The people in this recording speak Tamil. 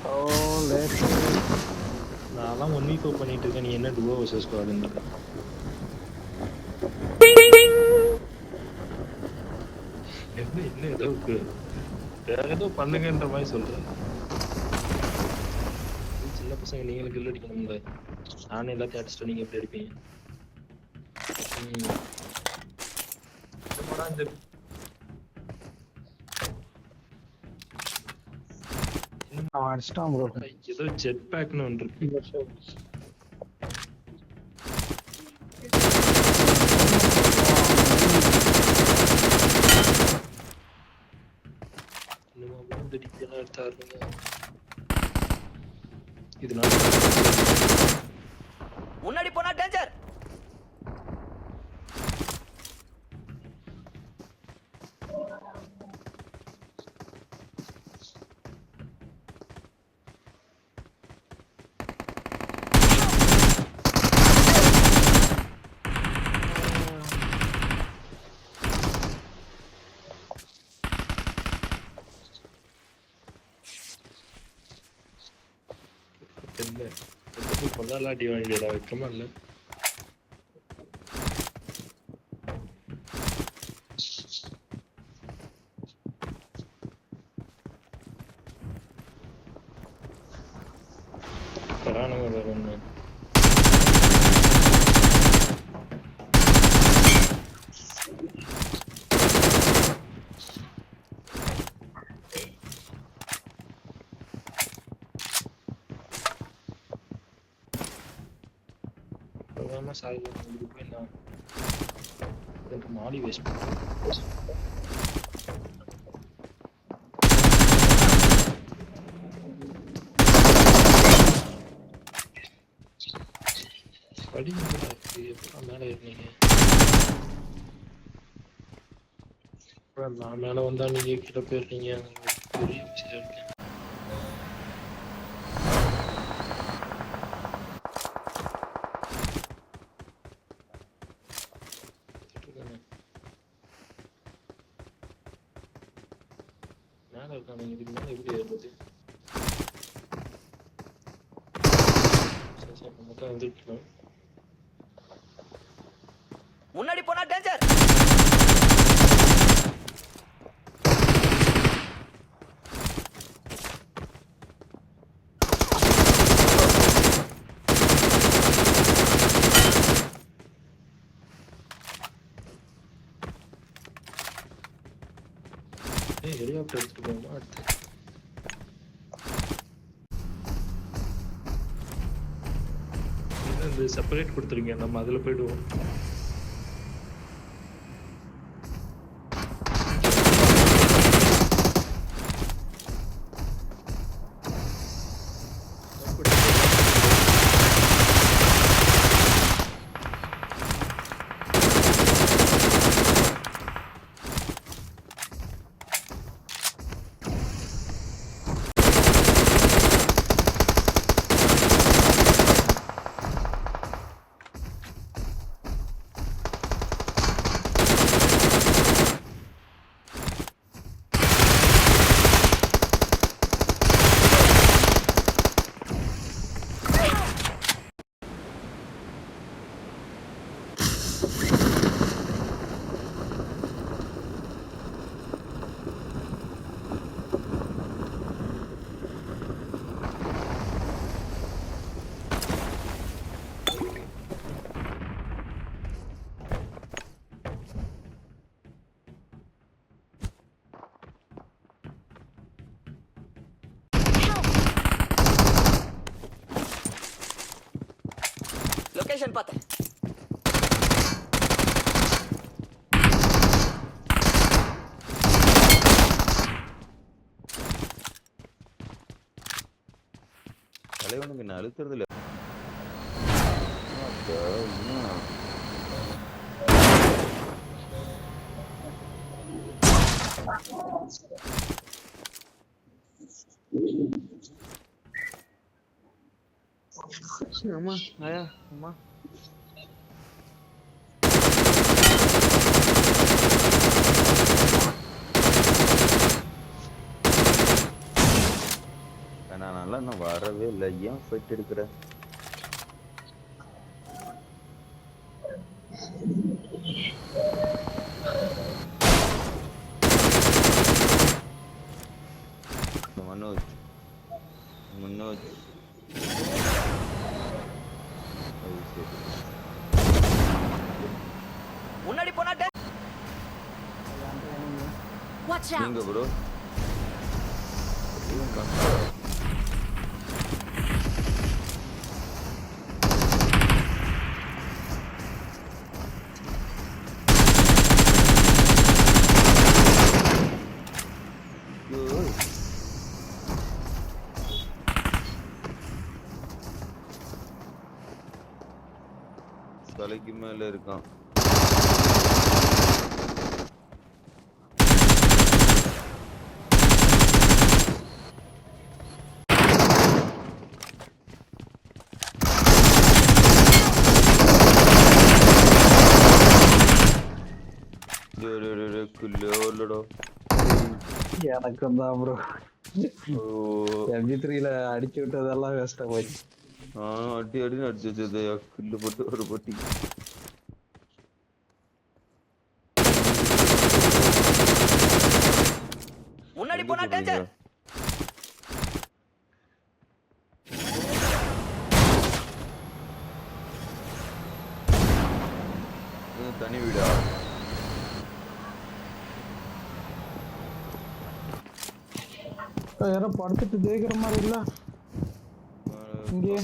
ஓ லேட். நான்லாம் 1v4 பண்ணிட்டு இருக்கேன், நீ என்ன டுவோ வர்சஸ் ஸ்குவாடுன்னு. என்ன ஏதோ வேற ஏதோ பண்ணுங்கன்ற மாதிரி சொல்றேன். சின்ன பசங்க நீங்களுக்கு கில் அடிக்கணும்ல, நானே எல்லாத்தையும் அடிச்சுட்டு நீங்க எப்படி அடிப்பீங்க? அவன் அடிச்சிட்டான் ப்ரோ. ஏதோ ஜெட் பேக்னு ஒன்று இருக்கு. முன்னாடி போனா டேஞ்சர். அடி வாங்கிடா வைக்கமா இல்ல. மாடி வேஸ்ட் படி மேல ஏறினீங்க. நான் மேல வந்தா நீங்க கிட்ட போயிருக்கீங்க, பெரிய விஷயம் இருக்கேன். இதுக்கு மேல எப்படி ஏறுறது? மொத்தம் வந்துருக்கோம். முன்னாடி போனா டேஞ்சர். ஹெலிகாப்டர் எடுத்துட்டு போகுமா அடுத்து? இந்த செப்பரேட் கொடுத்துருங்க, நம்ம அதில் போயிடுவோம். லொகேஷன் பார்த்தேன். தலைவனுக்கு என்ன அழுத்துறது இல்லை. அம்மா ஆயா அம்மா நான் நல்லா இன்னும் வரவே இல்லை, ஏன் ஃபைட் எடுக்கிற? மனோஜ் மனோஜ் முன்னாடி போனா danger. Watch out! நீங்க ப்ரோ தலைக்கு மேல இருக்கான். எனக்கும் தான் ப்ரோ. MP3ல அடிச்சு விட்டதெல்லாம் வேஸ்டா போயிடுச்சு. அடி அடின்னு அடிச்சு வச்சது கில்லு போட்டு ஒரு பொட்டி. முன்னாடி போனா danger. தனி வீடா? யாரோ படுத்துட்டு தேய்க்கிற மாதிரி இல்ல இங்கே